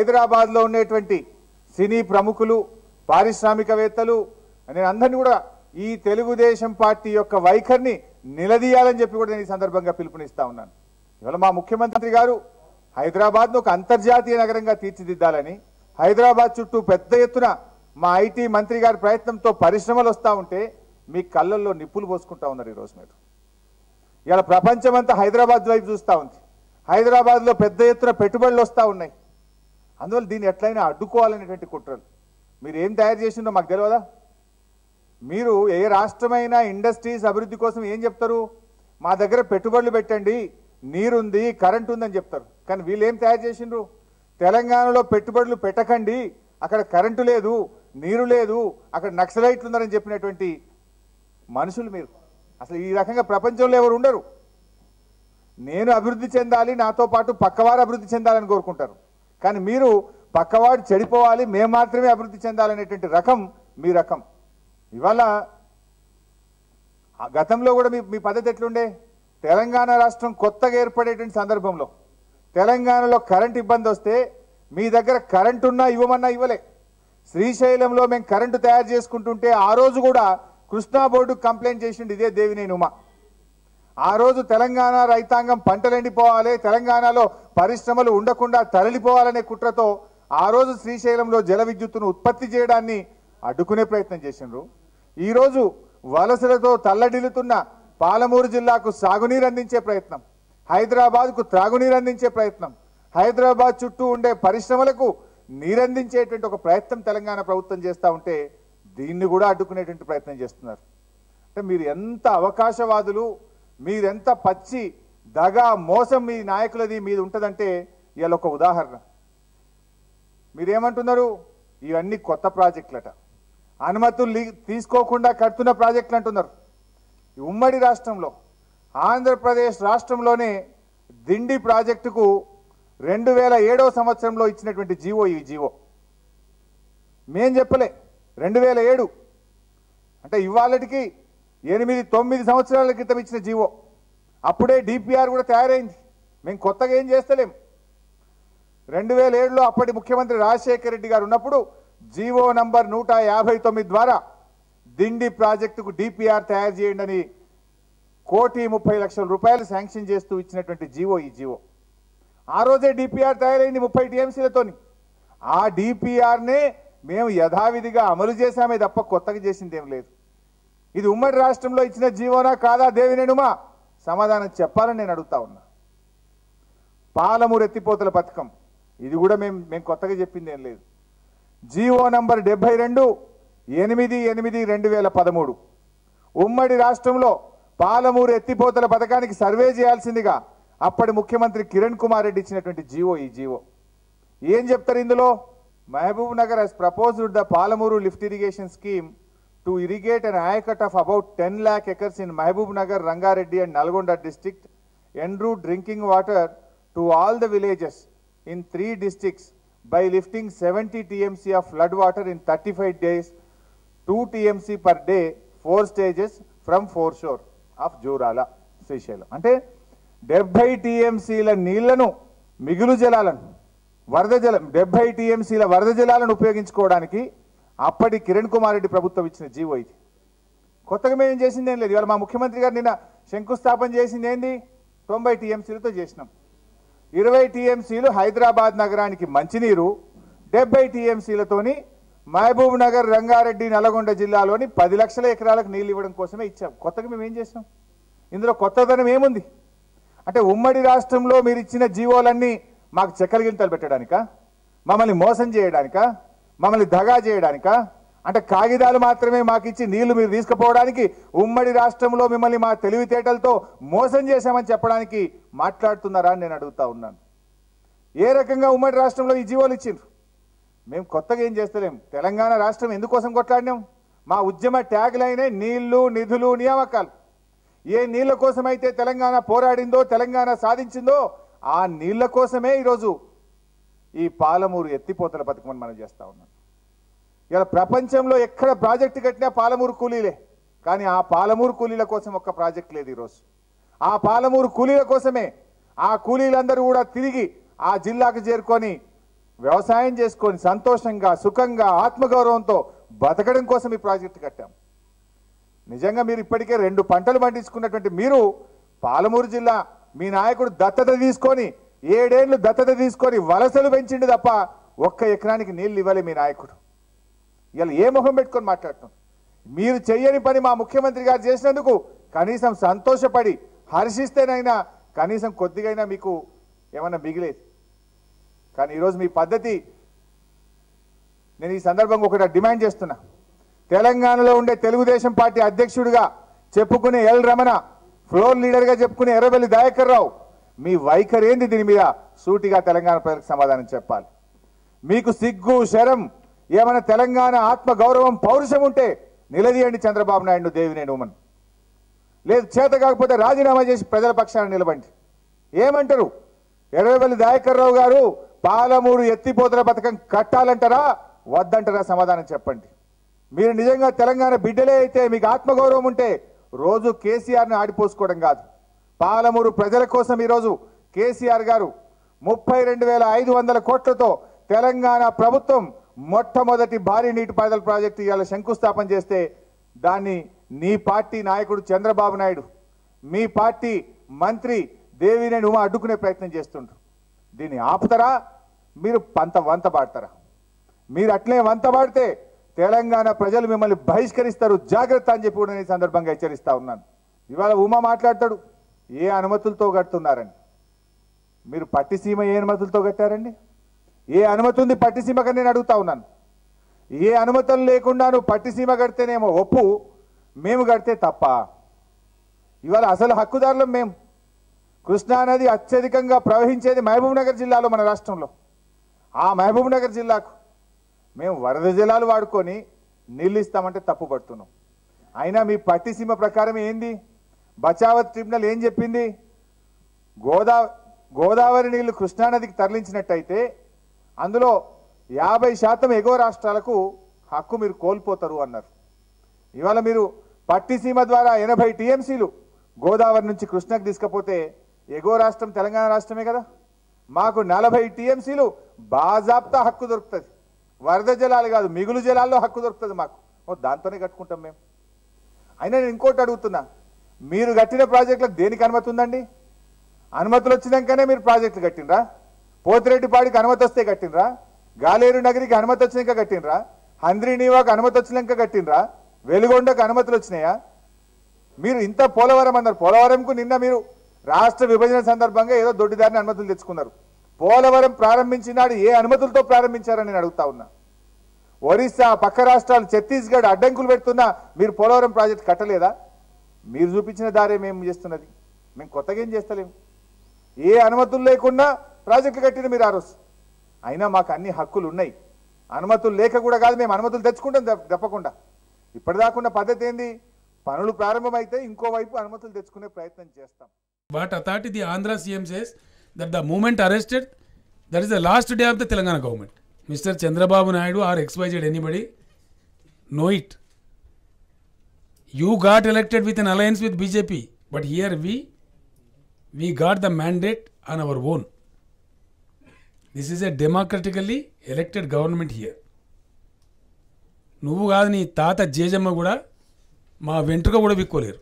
హైదరాబాద్లో ఉండేటువంటి సినీ ప్రముఖులు పారిశ్రామికవేత్తలు నేను అందరినీ కూడా ఈ తెలుగుదేశం పార్టీ యొక్క వైఖరిని నిలదీయాలని చెప్పి కూడా నేను ఈ సందర్భంగా పిలుపునిస్తా ఉన్నాను. ఇవాళ మా ముఖ్యమంత్రి గారు హైదరాబాద్ను ఒక అంతర్జాతీయ నగరంగా తీర్చిదిద్దాలని హైదరాబాద్ చుట్టూ పెద్ద ఎత్తున మా ఐటీ మంత్రి గారి ప్రయత్నంతో పరిశ్రమలు వస్తూ ఉంటే మీ కళ్ళల్లో నిప్పులు పోసుకుంటా ఉన్నారు. ఈరోజు మీరు ఇలా ప్రపంచమంతా హైదరాబాద్ వైపు చూస్తూ ఉంది. హైదరాబాద్లో పెద్ద ఎత్తున పెట్టుబడులు వస్తూ ఉన్నాయి. అందువల్ల దీన్ని ఎట్లయినా అడ్డుకోవాలనేటువంటి కుట్రలు మీరు ఏం తయారు చేసిందో మాకు తెలియదా? మీరు ఏ రాష్ట్రమైనా ఇండస్ట్రీస్ అభివృద్ధి కోసం ఏం చెప్తారు? మా దగ్గర పెట్టుబడులు పెట్టండి, నీరుంది, కరెంట్ ఉందని చెప్తారు. కానీ వీళ్ళు ఏం తయారు చేసిండ్రు? తెలంగాణలో పెట్టుబడులు పెట్టకండి, అక్కడ కరెంటు లేదు, నీరు లేదు, అక్కడ నక్సలైట్లు ఉన్నారని చెప్పినటువంటి మనుషులు మీరు. అసలు ఈ రకంగా ప్రపంచంలో ఎవరు ఉండరు. నేను అభివృద్ధి చెందాలి, నాతో పాటు పక్కవారు అభివృద్ధి చెందాలని కోరుకుంటారు. కానీ మీరు పక్కవాడు చెడిపోవాలి, మేము మాత్రమే అభివృద్ధి చెందాలనేటువంటి రకం మీ రకం. ఇవాళ గతంలో కూడా మీ పద్ధతి ఎట్లుండే? తెలంగాణ రాష్ట్రం కొత్తగా ఏర్పడేటువంటి సందర్భంలో తెలంగాణలో కరెంట్ ఇబ్బంది వస్తే మీ దగ్గర కరెంటు ఉన్నా ఇవ్వమన్నా ఇవ్వలే. శ్రీశైలంలో మేము కరెంటు తయారు చేసుకుంటుంటే ఆ రోజు కూడా కృష్ణా బోర్డుకు కంప్లైంట్ చేసిండు ఇదే దేవినేని ఉమా. ఆ రోజు తెలంగాణ రైతాంగం పంటలు ఎండిపోవాలి, తెలంగాణలో పరిశ్రమలు ఉండకుండా తరలిపోవాలనే కుట్రతో ఆ రోజు శ్రీశైలంలో జల విద్యుత్తును ఉత్పత్తి చేయడాన్ని అడ్డుకునే ప్రయత్నం చేసిండ్రు. ఈరోజు వలసలతో తల్లడిల్లుతున్న పాలమూరు జిల్లాకు సాగునీరు అందించే ప్రయత్నం, హైదరాబాద్కు త్రాగునీరు అందించే ప్రయత్నం, హైదరాబాద్ చుట్టూ ఉండే పరిశ్రమలకు నీరందించేటువంటి ఒక ప్రయత్నం తెలంగాణ ప్రభుత్వం చేస్తూ ఉంటే దీన్ని కూడా అడ్డుకునేటువంటి ప్రయత్నం చేస్తున్నారు. అంటే మీరు ఎంత అవకాశవాదులు, మీరెంత పచ్చి దగా మోసం మీ నాయకులది మీద ఉంటుందంటే ఇవాళ ఒక ఉదాహరణ. మీరేమంటున్నారు? ఇవన్నీ కొత్త ప్రాజెక్టులట, అనుమతులు తీసుకోకుండా కడుతున్న ప్రాజెక్టులు అంటున్నారు. ఉమ్మడి రాష్ట్రంలో ఆంధ్రప్రదేశ్ రాష్ట్రంలోనే దిండి ప్రాజెక్టుకు 2007వ సంవత్సరంలో ఇచ్చినటువంటి జీవో ఈ జీవో. మేం చెప్పలే, 2007 అంటే ఇవాళటికి 8-9 సంవత్సరాల క్రితం ఇచ్చిన జీవో. అప్పుడే డిపిఆర్ కూడా తయారైంది. మేము కొత్తగా ఏం చేస్తలేం. 2007లో అప్పటి ముఖ్యమంత్రి రాజశేఖర రెడ్డి గారు ఉన్నప్పుడు జీవో నంబర్ 159 ద్వారా దిండి ప్రాజెక్టుకు డిపిఆర్ తయారు చేయండి అని 1,30,00,000 రూపాయలు శాంక్షన్ చేస్తూ ఇచ్చినటువంటి జీవో ఈ జీవో. ఆ రోజే డిపిఆర్ తయారైంది 30 టీఎంసీలతోని. ఆ డిపిఆర్నే మేము యథావిధిగా అమలు చేశామే తప్ప కొత్తగా చేసింది ఏం లేదు. ఇది ఉమ్మడి రాష్ట్రంలో ఇచ్చిన జీవోనా కాదా దేవినేనుమా? సమాధానం చెప్పాలని నేను అడుగుతా ఉన్నా. పాలమూరు ఎత్తిపోతల పథకం, ఇది కూడా మేము కొత్తగా చెప్పింది ఏం లేదు. జీవో నంబర్ 72/8/2013 ఉమ్మడి రాష్ట్రంలో పాలమూరు ఎత్తిపోతల పథకానికి సర్వే చేయాల్సిందిగా అప్పటి ముఖ్యమంత్రి కిరణ్ కుమార్ రెడ్డి ఇచ్చినటువంటి జీవో ఈ జీవో. ఏం చెప్తారు ఇందులో? Mahabub Nagar has proposed the Palamuru lift irrigation scheme to irrigate an ayacut of about 10 lakh acres in Mahbub Nagar, Rangareddy and Nalgonda district, en route drinking water to all the villages in 3 districts by lifting 70 TMC of flood water in 35 days, 2 TMC per day, 4 stages from foreshore of Jorala, Seychelles. అంటే 70 TMCల నీళ్లను, మిగులు జలాలను, వరద జలం 70 TMCల వరద జలాలను ఉపయోగించుకోవడానికి అప్పటి కిరణ్ కుమార్ రెడ్డి ప్రభుత్వం ఇచ్చిన జీవో ఇది. కొత్తగా మేము చేసింది ఏం లేదు. ఇవాళ మా ముఖ్యమంత్రి గారు నిన్న శంకుస్థాపన చేసింది ఏంది? 90 TMCలతో చేసినాం. 20 TMCలు హైదరాబాద్ నగరానికి మంచినీరు, 70 TMCలతోని మహబూబ్ నగర్, రంగారెడ్డి, నల్గొండ జిల్లాలోని 10 లక్షల ఎకరాలకు నీళ్ళు ఇవ్వడం కోసమే ఇచ్చాం. కొత్తగా మేము ఏం చేసాం? ఇందులో కొత్తదనం ఏముంది? అంటే ఉమ్మడి రాష్ట్రంలో మీరు ఇచ్చిన జీవోలన్నీ మాకు చెక్కలు గింతలు పెట్టడానికా? మమ్మల్ని మోసం చేయడానికా? మమ్మల్ని దగా చేయడానికా? అంటే కాగితాలు మాత్రమే మాకు ఇచ్చి నీళ్లు మీరు తీసుకుపోవడానికి ఉమ్మడి రాష్ట్రంలో మిమ్మల్ని మా తెలివితేటలతో మోసం చేశామని చెప్పడానికి మాట్లాడుతున్నారా అని నేను అడుగుతా ఉన్నాను. ఏ రకంగా ఉమ్మడి రాష్ట్రంలో ఈ జీవోలు ఇచ్చిండ్రు? మేము కొత్తగా ఏం చేస్తలేం. తెలంగాణ రాష్ట్రం ఎందుకోసం కొట్లాడినాం? మా ఉద్యమ ట్యాగ్ లైనే నీళ్లు, నిధులు, నియామకాలు. ఏ నీళ్ల కోసమైతే తెలంగాణ పోరాడిందో, తెలంగాణ సాధించిందో ఆ నీళ్ల కోసమే ఈరోజు ఈ పాలమూరు ఎత్తిపోతల పథకం మనం చేస్తూ ఉన్నాం. ఇలా ప్రపంచంలో ఎక్కడ ప్రాజెక్టు కట్టినా పాలమూరు కూలీలే, కానీ ఆ పాలమూరు కూలీల కోసం ఒక్క ప్రాజెక్ట్ లేదు ఈరోజు. ఆ పాలమూరు కూలీల కోసమే ఆ కూలీలందరూ కూడా తిరిగి ఆ జిల్లాకు చేరుకొని వ్యవసాయం చేసుకొని సంతోషంగా సుఖంగా ఆత్మగౌరవంతో బతకడం కోసం ఈ ప్రాజెక్టు కట్టాం. నిజంగా మీరు ఇప్పటికే 2 పంటలు పండించుకున్నటువంటి మీరు పాలమూరు జిల్లా మీ నాయకుడు దత్తత తీసుకొని 7 ఏళ్ళు దత్తత తీసుకొని వలసలు పెంచిండు తప్ప 1 ఎకరానికి నీళ్ళు ఇవ్వలే మీ నాయకుడు. ఇలా ఏ ముఖం పెట్టుకొని మాట్లాడుతున్నాం? మీరు చెయ్యని పని మా ముఖ్యమంత్రి గారు చేసినందుకు కనీసం సంతోషపడి హర్షిస్తేనైనా కనీసం కొద్దిగైనా మీకు ఏమన్నా మిగిలేదు. కానీ ఈరోజు మీ పద్ధతి, నేను ఈ సందర్భంగా ఒకటి డిమాండ్ చేస్తున్నా. తెలంగాణలో ఉండే తెలుగుదేశం పార్టీ అధ్యక్షుడిగా చెప్పుకునే ఎల్ రమణ, ఫ్లోర్ లీడర్గా చెప్పుకునే ఎర్రబెల్లి దయాకర్ రావు, మీ వైఖరి ఏంది? దీని మీద సూటిగా తెలంగాణ ప్రజలకు సమాధానం చెప్పాలి. మీకు సిగ్గు శరం ఏమైనా తెలంగాణ ఆత్మ గౌరవం పౌరుషం ఉంటే నిలదీయండి చంద్రబాబు నాయుడు, దేవినేని ఉమన్. లేదు చేత కాకపోతే రాజీనామా చేసి ప్రజల పక్షాన నిలబండి. ఏమంటారు? ఎర్రబెల్లి దయాకర్ రావు గారు పాలమూరు ఎత్తిపోతల పథకం కట్టాలంటారా వద్దంటారా? సమాధానం చెప్పండి. మీరు నిజంగా తెలంగాణ బిడ్డలే అయితే, మీకు ఆత్మగౌరవం ఉంటే రోజు కేసీఆర్ని ఆడిపోసుకోవడం కాదు. పాలమూరు ప్రజల కోసం ఈరోజు కేసీఆర్ గారు 32,500 కోట్లతో తెలంగాణ ప్రభుత్వం మొట్టమొదటి భారీ నీటిపారుదల ప్రాజెక్టు ఇవాళ శంకుస్థాపన చేస్తే దాన్ని నీ పార్టీ నాయకుడు చంద్రబాబు నాయుడు, మీ పార్టీ మంత్రి దేవినేని ఉమ అడ్డుకునే ప్రయత్నం చేస్తుండ్రు. దీన్ని ఆపుతారా? మీరు వంత పాడతారా? మీరు అట్లే వంత పాడితే తెలంగాణ ప్రజలు మిమ్మల్ని బహిష్కరిస్తారు, జాగ్రత్త అని చెప్పి కూడా నేను ఈ సందర్భంగా హెచ్చరిస్తా ఉన్నాను. ఇవాళ ఉమ మాట్లాడతాడు ఏ అనుమతులతో కడుతున్నారని. మీరు పట్టిసీమ ఏ అనుమతులతో కట్టారండి? ఏ అనుమతి ఉంది పట్టిసీమగా నేను అడుగుతా ఉన్నాను. ఏ అనుమతులు లేకుండా నువ్వు పట్టిసీమ కడితేనేమో ఒప్పు, మేము కడితే తప్ప? ఇవాళ అసలు హక్కుదారులం మేము. కృష్ణానది అత్యధికంగా ప్రవహించేది మహబూబ్ నగర్ జిల్లాలో, మన రాష్ట్రంలో. ఆ మహబూబ్ నగర్ జిల్లాకు మేము వరద జలాలు వాడుకొని నీళ్ళు ఇస్తామంటే తప్పు పడుతున్నాం. అయినా మీ పట్టిసీమ ప్రకారం ఏంది? బచావత్ ట్రిబ్యునల్ ఏం చెప్పింది? గోదావరి నీళ్లు కృష్ణానదికి తరలించినట్టయితే అందులో 50% ఎగువ రాష్ట్రాలకు హక్కు మీరు కోల్పోతారు అన్నారు. ఇవాళ మీరు పట్టిసీమ ద్వారా 80 టీఎంసీలు గోదావరి నుంచి కృష్ణకు తీసుకపోతే ఎగువ రాష్ట్రం తెలంగాణ రాష్ట్రమే కదా. మాకు 40 టీఎంసీలు బాజాప్తా హక్కు దొరుకుతుంది. వరద జలాలు కాదు, మిగులు జలాల్లో హక్కు దొరుకుతుంది మాకు. దాంతోనే కట్టుకుంటాం మేము. అయినా నేను ఇంకోటి అడుగుతున్నా, మీరు కట్టిన ప్రాజెక్టులకు దేనికి అనుమతి ఉందండి? అనుమతులు వచ్చినాకనే మీరు ప్రాజెక్టులు కట్టినరా? పోతిరెడ్డిపాడికి అనుమతి వస్తే కట్టినరా? గాలేరు నగరికి అనుమతి వచ్చినాక కట్టినరా? హంద్రీ నీవాకు అనుమతి వచ్చినాక కట్టినరా? వెలుగొండకు అనుమతులు వచ్చినాయా? మీరు ఇంత పోలవరం అన్నారు. పోలవరంకు నిన్న మీరు రాష్ట్ర విభజన సందర్భంగా ఏదో దొడ్డిదారిని అనుమతులు తెచ్చుకున్నారు. పోలవరం ప్రారంభించినాడు ఏ అనుమతులతో ప్రారంభించారని నేను అడుగుతా ఉన్నా. ఒరిస్సా, పక్క రాష్ట్రాలు, ఛత్తీస్గఢ్ అడ్డంకులు పెడుతున్నా మీరు పోలవరం ప్రాజెక్టు కట్టలేదా? మీరు చూపించిన దారే మేము చేస్తున్నది. మేము కొత్తగా ఏం చేస్తలేము. ఏ అనుమతులు లేకుండా ప్రాజెక్టులు కట్టిన మీరు ఆ రోజు. అయినా మాకు అన్ని హక్కులు ఉన్నాయి. అనుమతులు లేక కూడా కాదు, మేము అనుమతులు తెచ్చుకుంటాం తప్పకుండా. ఇప్పటిదాకున్న పద్ధతి ఏంది? పనులు ప్రారంభమైతే ఇంకోవైపు అనుమతులు తెచ్చుకునే ప్రయత్నం చేస్తాం. But authority, the Andhra CM says that the moment arrested, that is the last day of the Telangana government. Mr. Chandrababu Naidu or XYZ anybody, know it. You got elected with an alliance with BJP, but here we got the mandate on our own. This is a democratically elected government here. నువ్వు కాదు నీ తాత జేజమ్మ కూడా మా వెంట్రుక కూడా విక్కోలేరు.